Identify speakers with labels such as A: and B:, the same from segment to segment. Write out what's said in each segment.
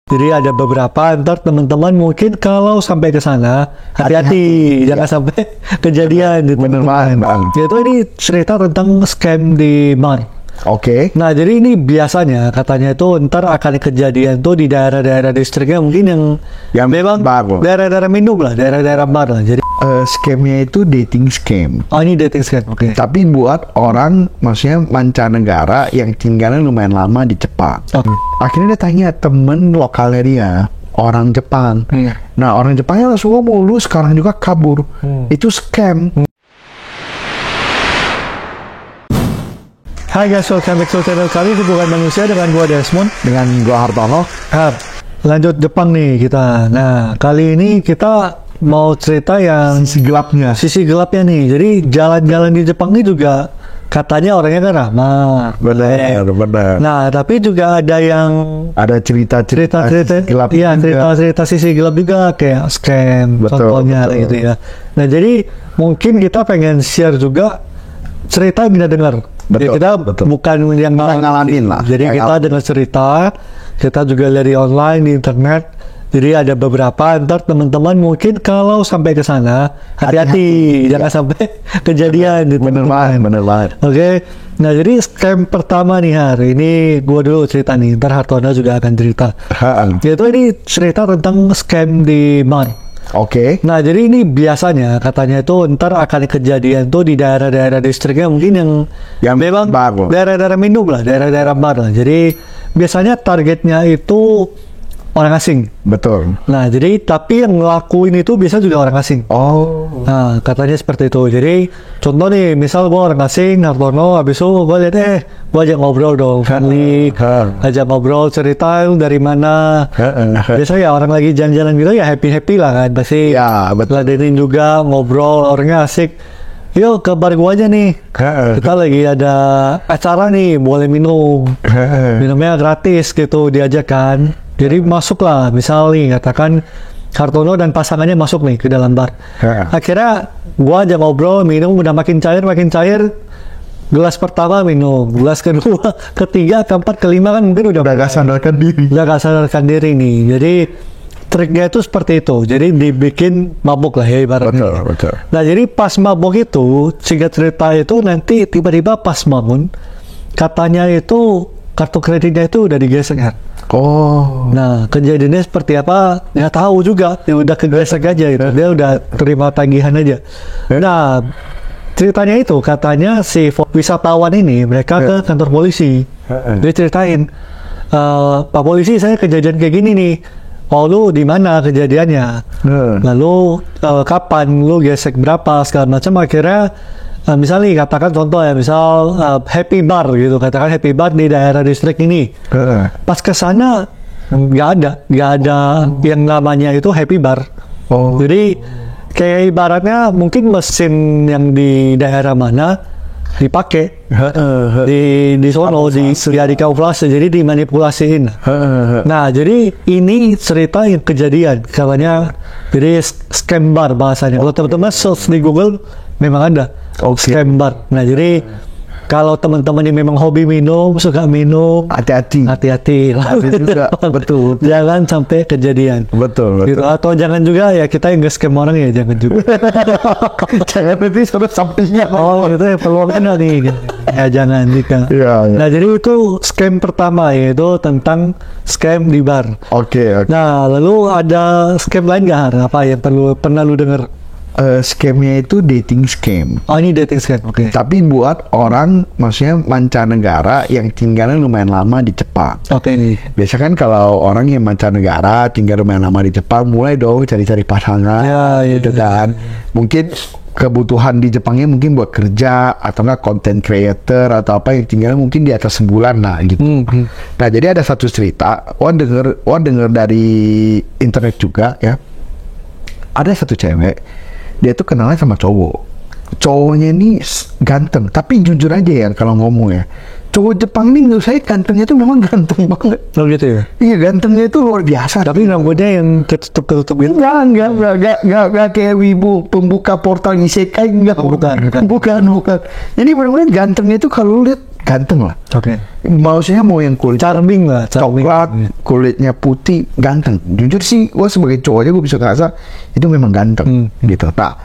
A: Jadi ada beberapa, ntar teman-teman mungkin kalau sampai ke sana hati-hati, jangan sampai kejadian gitu.
B: Bener banget, Bang.
A: Yaitu ini cerita tentang scam di bar.
B: Oke.
A: Nah, jadi ini biasanya katanya itu ntar akan kejadian tuh di daerah-daerah distriknya mungkin yang memang
B: bar.
A: daerah-daerah minum lah, daerah-daerah bar lah. Jadi
B: Scamnya itu dating scam.
A: oh, ini dating scam, oke.
B: Tapi buat orang, maksudnya mancanegara yang tinggalnya lumayan lama di Jepang.
A: Oke.
B: Akhirnya dia tanya temen lokalnya dia, orang Jepang. Nah, orang Jepangnya langsung ngomong, lu sekarang juga kabur. Itu scam.
A: Hai guys, welcome back to channel kali ini bukan manusia dengan gua Desmond.
B: Dengan gua Hartono.
A: Lanjut Jepang nih kita. Nah, kali ini kita mau cerita yang sisi gelapnya nih. Jadi jalan-jalan di Jepang ini juga katanya orangnya kan ramah.
B: Benar.
A: Nah, tapi juga ada yang
B: cerita
A: gelap. Iya, cerita sisi gelap juga kayak scam, contohnya gitu ya. Nah, jadi mungkin kita pengen share juga cerita yang kita dengar.
B: Betul,
A: kita
B: betul.
A: Bukan yang
B: ngalamin lah.
A: Jadi kita dengar cerita, kita juga lihat di online, di internet. Jadi ada beberapa, ntar teman-teman mungkin kalau sampai ke sana hati-hati, jangan sampai kejadian gitu.
B: Bener banget.
A: Oke. Nah, jadi scam pertama nih hari ini gua dulu cerita nih, ntar Hartono juga akan cerita. Yaitu ini cerita tentang scam di bar.
B: Oke.
A: Nah, jadi ini biasanya katanya itu ntar akan kejadian tuh di daerah-daerah distriknya mungkin yang memang daerah-daerah minum lah, daerah-daerah bar lah. Jadi biasanya targetnya itu orang asing.
B: Betul.
A: Nah, jadi tapi yang ngelakuin itu biasa juga orang asing.
B: Oh.
A: Nah, katanya seperti itu. Jadi contoh nih, misal gua orang asing, Hartono, habis itu gua lihat gua ajak ngobrol dong, friendly, ajak ngobrol, cerita lu dari mana. Biasanya ya orang lagi jalan-jalan gitu ya happy lah kan, pasti.
B: Ya, betul.
A: Ladenin juga, ngobrol, orangnya asik. Yuk ke bar gua aja nih. Kita lagi ada acara nih, boleh minum. Minumnya gratis gitu, diajak kan. Jadi masuklah, misal nih katakan Hartono dan pasangannya masuk nih ke dalam bar. Akhirnya gua aja ngobrol, minum udah makin cair. Gelas pertama minum, gelas kedua, ketiga, keempat, kelima kan mungkin udah gak sadarkan diri nih. Jadi triknya itu seperti itu. Jadi dibikin mabuk lah ya ibaratnya.
B: Betul.
A: Nah, jadi pas mabuk itu, singkat cerita itu nanti tiba-tiba pas bangun, katanya itu kartu kreditnya itu udah digesek kan.
B: Oh.
A: Nah, kejadiannya seperti apa? Ya tahu juga, ya udah kegesek aja gitu. Dia udah terima tagihan aja. Nah, ceritanya itu katanya si wisatawan ini mereka ke kantor polisi. Dia ceritain, Pak polisi, saya kejadian kayak gini nih. Oh, lu di mana kejadiannya? Lalu kapan? Lu gesek berapa? Segala macam. Akhirnya misalnya katakan contoh ya, misal Happy Bar gitu, katakan Happy Bar di daerah distrik ini. Pas ke sana nggak ada yang namanya itu Happy Bar. Jadi kayak ibaratnya mungkin mesin yang di daerah mana dipakai di sono di kamuflase, jadi dimanipulasiin. Nah, jadi ini cerita yang kejadian katanya, jadi scam bar bahasanya. Kalau teman-teman search di Google memang ada scam bar. Nah, jadi kalau teman-teman yang memang hobi minum, suka minum, hati-hati lah.
B: Juga. Betul.
A: Jangan sampai kejadian.
B: Betul.
A: Gitu. Atau jangan juga ya kita yang nge-scam orang ya, jangan juga.
B: Jangan nanti sudah sampingnya.
A: Oh, itu ya peluangnya nih. Ya jangan juga.
B: Ya.
A: Nah, jadi itu scam pertama, yaitu tentang scam di bar.
B: Oke.
A: Nah, lalu ada scam lain nggak? Apa yang pernah lu dengar?
B: Scamnya itu dating scam.
A: Oh, ini dating scam, oke.
B: Tapi buat orang, maksudnya mancanegara yang tinggalnya lumayan lama di Jepang.
A: Oke nih.
B: Biasa kan kalau orang yang mancanegara tinggal lumayan lama di Jepang, mulai dong cari-cari pasangan, gitu kan. Mungkin kebutuhan di Jepangnya mungkin buat kerja atau enggak content creator atau apa yang tinggalnya mungkin di atas sebulan lah gitu. Nah, jadi ada satu cerita, Wan denger dari internet juga ya. Ada satu cewek, dia tuh kenalnya sama cowoknya ini ganteng, tapi jujur aja ya kalau ngomong ya, cowok Jepang nih menurut saya gantengnya tuh memang ganteng banget.
A: Oh gitu ya? Iya,
B: gantengnya itu luar biasa.
A: Tapi rambutnya yang ketutup gitu?
B: Enggak kayak wibu pembuka portal isekai, enggak.
A: Bukan.
B: Jadi benar-benar gantengnya itu kalau lihat ganteng lah.
A: Oke.
B: Maksudnya mau yang kulit
A: Charming lah, charming.
B: coklat, kulitnya putih, ganteng. Jujur sih, gue sebagai cowoknya gue bisa ngerasa itu memang ganteng, gitu. Nah,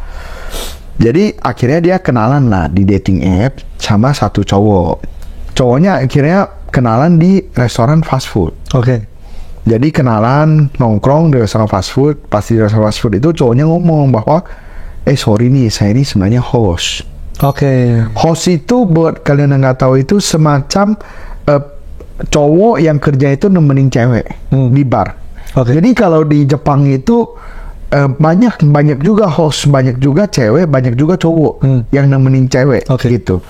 B: jadi akhirnya dia kenalan lah di dating app sama satu cowok. Cowoknya akhirnya kenalan di restoran fast food.
A: Oke.
B: Jadi kenalan, nongkrong di restoran fast food. Pas di restoran fast food itu cowoknya ngomong bahwa, sorry nih, saya ini sebenarnya host.
A: Oke.
B: Host itu buat kalian yang nggak tahu itu semacam cowok yang kerja itu nemenin cewek di bar.
A: Oke.
B: Jadi kalau di Jepang itu banyak juga host, banyak juga cewek, banyak juga cowok yang nemenin cewek gitu.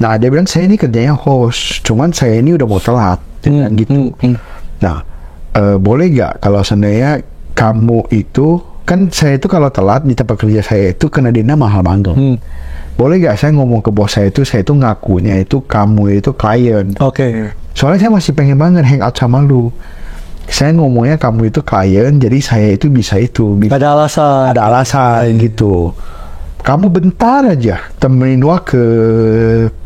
B: Nah dia bilang saya ini kerjanya host, cuman saya ini udah mau telat dan gitu. Nah boleh nggak kalau seandainya kamu itu kan saya itu kalau telat di tempat kerja saya itu kena denda mahal banget. Boleh gak saya ngomong ke bos saya itu ngakunya itu kamu itu klien.
A: Oke.
B: Soalnya saya masih pengen banget hangout sama lu. Saya ngomongnya kamu itu klien, jadi saya itu bisa
A: Ada alasan.
B: Ada alasan gitu. Kamu bentar aja temenin gua ke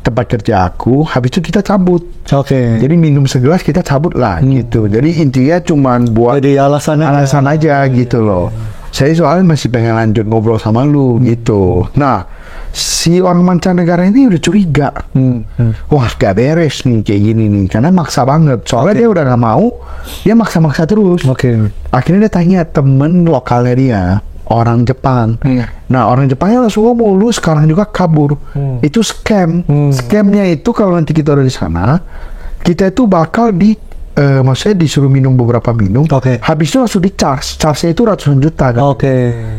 B: tempat kerja aku, habis itu kita cabut.
A: Oke.
B: Jadi minum segelas kita cabut lah gitu. Jadi intinya cuman buat
A: Jadi alasan
B: aja gitu loh. Saya soalnya masih pengen lanjut ngobrol sama lu gitu. Nah, si orang mancanegara ini udah curiga. Wah, gak beres nih kayak gini nih. Karena maksa banget. Soalnya dia udah gak mau, dia maksa-maksa terus. Akhirnya dia tanya temen lokalnya dia, orang Jepang. Nah, orang Jepangnya langsung ngomong, lu sekarang juga kabur. Itu scam. Scamnya itu kalau nanti kita udah di sana, kita itu bakal maksudnya disuruh minum beberapa minum. Habis itu langsung di-charge. Charge-nya itu ratusan juta kan.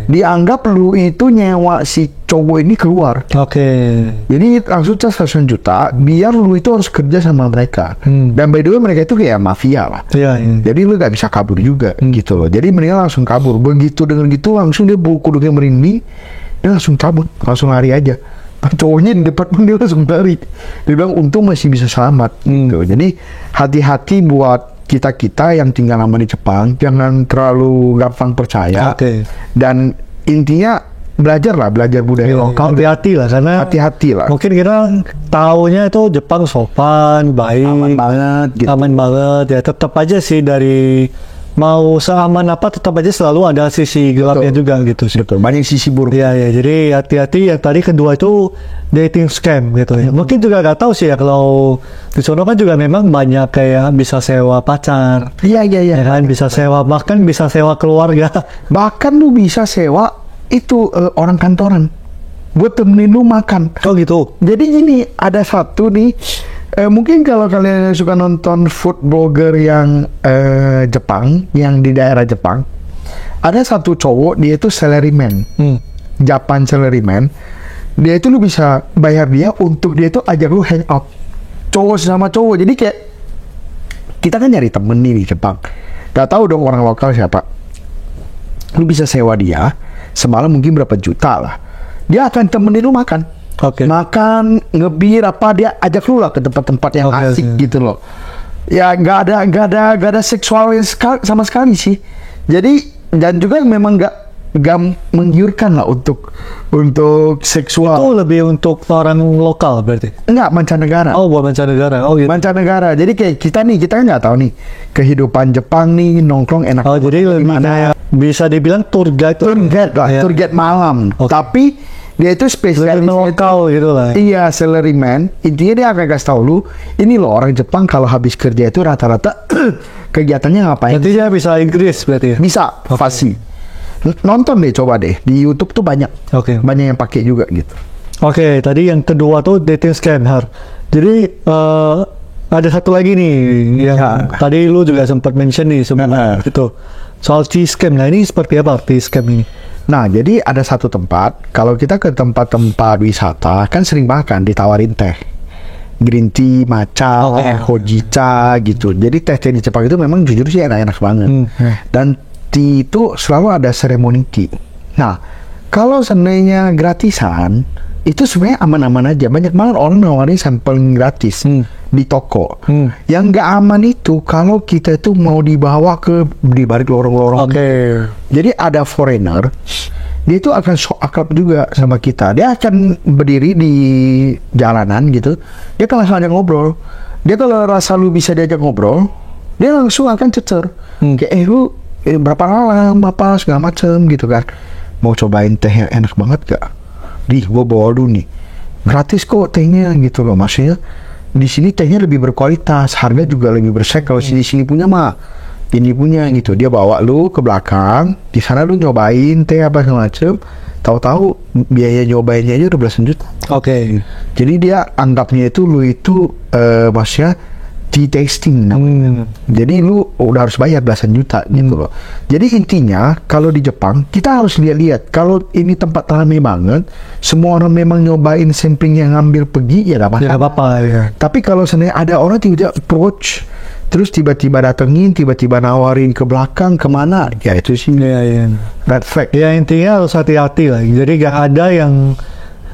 B: Dianggap lu itu nyewa si cowok ini keluar. Jadi langsung charge ratusan juta biar lu itu harus kerja sama mereka. Dan by the way mereka itu kayak mafia lah. Jadi lu gak bisa kabur juga gitu loh. Jadi mereka langsung kabur. Begitu dengan gitu langsung dia bulu kuduknya merinding. Dia langsung cabut. Langsung lari aja. Cowoknya di depan pun dia langsung lari. Dia bilang untung masih bisa selamat gitu. Jadi hati-hati buat kita yang tinggal lama di Jepang, jangan terlalu gampang percaya. Dan intinya belajar budaya lokal.
A: Hati-hati lah, karena mungkin kita taunya itu Jepang sopan, baik,
B: aman banget gitu.
A: Aman banget ya. Tetap aja sih dari mau seaman apa tetap aja selalu ada sisi gelapnya juga gitu sih.
B: Betul, banyak sisi buruk.
A: Iya, jadi hati-hati. Yang tadi kedua itu dating scam gitu ya. Mungkin juga gak tahu sih ya, kalau di sono kan juga memang banyak kayak bisa sewa pacar.
B: Iya.
A: Ya kan, bisa sewa, bahkan bisa sewa keluarga. Bahkan
B: lu bisa sewa itu orang kantoran buat temenin lu makan.
A: Oh gitu.
B: Jadi gini, ada satu nih. Mungkin kalau kalian suka nonton food blogger yang Jepang, yang di daerah Jepang, ada satu cowok, dia itu salaryman, Japan salaryman. Dia itu lu bisa bayar dia untuk dia itu ajak lu hangout, cowok sama cowok. Jadi kayak kita kan nyari temen nih di Jepang, gak tahu dong orang lokal siapa. Lu bisa sewa dia semalam mungkin berapa juta lah. Dia akan temenin lu makan. Makan, ngebir apa, dia ajak lu lah ke tempat-tempat yang asik gitu loh. Ya nggak ada seksual sama sekali sih. Jadi dan juga memang nggak menggiurkan lah untuk seksual.
A: Itu lebih untuk orang lokal berarti?
B: Enggak, mancanegara.
A: Oh, buat mancanegara. Oh gitu.
B: Mancanegara. Jadi kayak kita kan nggak tahu nih kehidupan Jepang nih, nongkrong enak.
A: Oh, jadi lebih kayak bisa dibilang tour guide
B: lah, tour guide malam. Tapi dia itu spesialis
A: lokal gitu lah.
B: Iya, salaryman. Intinya dia akan kasih tahu lu, ini loh orang Jepang kalau habis kerja itu rata-rata kegiatannya ngapain.
A: Berarti dia bisa Inggris berarti ya?
B: Bisa, fasih. Nonton deh, coba deh. Di YouTube tuh banyak. Banyak yang pakai juga gitu.
A: Tadi yang kedua tuh dating scam, Har. Jadi ada satu lagi nih yang tadi lu juga sempat mention nih itu soal tea scam. Nah ini seperti apa tea scam ini?
B: Nah, jadi ada satu tempat, kalau kita ke tempat-tempat wisata, kan sering makan ditawarin teh. Green tea, matcha, hojicha gitu. Jadi teh di Jepang itu memang jujur sih enak-enak banget. Dan tea itu selalu ada seremoni tea. Nah, kalau seandainya gratisan, itu sebenarnya aman-aman aja. Banyak banget orang nawarin sampel gratis di toko. Yang nggak aman itu kalau kita itu mau dibawa di balik lorong-lorong. Jadi ada foreigner dia itu akan sok akrab juga sama kita. Dia akan berdiri di jalanan gitu, dia kalau ngajak ngobrol, dia kalau rasa lu bisa diajak ngobrol, dia langsung akan cecer. Kayak lu berapa malam apa segala macem gitu kan, mau cobain teh yang enak banget gak? Gua bawa dulu nih, gratis kok tehnya gitu loh. Maksudnya di sini tehnya lebih berkualitas, harga juga lebih bersaing. Kalau di sini punya mah ini punya gitu, dia bawa lu ke belakang, di sana lu nyobain teh apa segala macem, tahu-tahu biaya nyobainnya aja udah belasan juta.
A: Oke.
B: Jadi dia anggapnya itu lu itu maksudnya di tasting. Jadi lu udah harus bayar belasan juta gitu loh. Jadi intinya kalau di Jepang kita harus lihat-lihat, kalau ini tempat ramai banget, semua orang memang nyobain sampling yang ngambil pergi, ya gak
A: Ya, apa-apa ya.
B: Tapi kalau seandainya ada orang tiba-tiba approach, terus tiba-tiba datengin, tiba-tiba nawarin ke belakang kemana, ya itu sih red flag.
A: Ya intinya harus hati-hati lah. Jadi gak ada yang,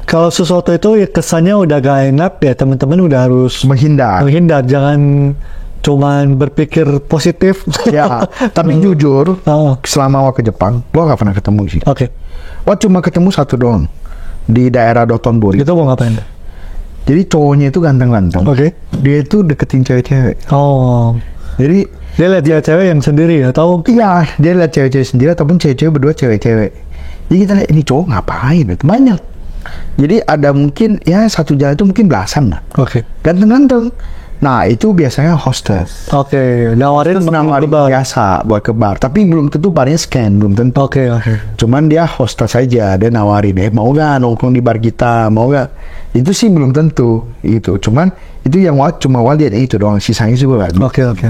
A: kalau sesuatu itu ya kesannya udah gak enak, ya teman-teman udah harus
B: Menghindar.
A: Jangan cuman berpikir positif.
B: Ya, tapi jujur,
A: Oh.
B: selama gua ke Jepang, gua gak pernah ketemu sih.
A: Oke.
B: Gua cuma ketemu satu doang di daerah Dotonbori.
A: Itu mau ngapain?
B: Jadi cowoknya itu ganteng-ganteng.
A: Oke.
B: Dia itu deketin cewek-cewek.
A: Oh.
B: Jadi
A: Dia lihat dia cewek yang sendiri atau
B: iya, dia lihat cewek-cewek sendiri ataupun cewek-cewek berdua cewek-cewek. Jadi kita lihat ini cowok ngapain? Itu banyak. Jadi ada mungkin ya satu jalan itu mungkin belasan lah.
A: Oke.
B: Ganteng-ganteng. Nah itu biasanya hostess.
A: Oke, nawarin
B: Nawarin biasa buat ke bar. Tapi belum tentu barnya scan, belum tentu.
A: Oke.
B: Cuman dia hostess saja, dia nawarin, mau gak nongkrong di bar kita, mau gak? Itu sih belum tentu, itu. Cuman itu yang cuma lihat itu doang, sisanya juga kan.
A: Oke.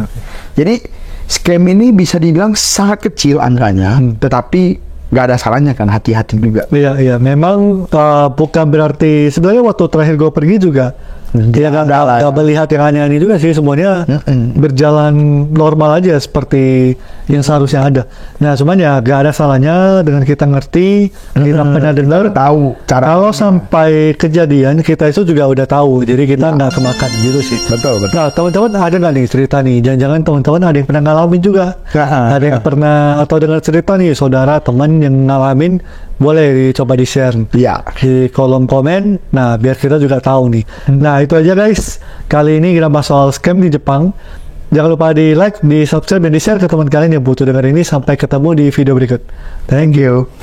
B: Jadi scam ini bisa dibilang sangat kecil angkanya, tetapi nggak ada salahnya kan, hati-hati juga.
A: Iya, memang bukan berarti, sebenarnya waktu terakhir gue pergi juga ya nggak melihat yang aneh-aneh juga sih, semuanya berjalan normal aja seperti yang seharusnya ada. Nah cuman ya nggak ada salahnya dengan kita ngerti, kita pernah dengar,
B: tahu cara.
A: kalau sampai kejadian kita itu juga udah tahu, jadi kita nggak kemakan gitu sih.
B: Betul.
A: Nah teman-teman ada nggak nih cerita nih, jangan-jangan teman-teman ada yang pernah ngalamin juga, ada yang pernah atau dengar cerita nih saudara teman yang ngalamin, boleh dicoba di share di kolom komen. Nah biar kita juga tahu nih. Nah itu aja guys, kali ini kita bahas soal scam di Jepang. Jangan lupa di like, di subscribe, dan di share ke teman kalian yang butuh dengar ini. Sampai ketemu di video berikut. Thank you.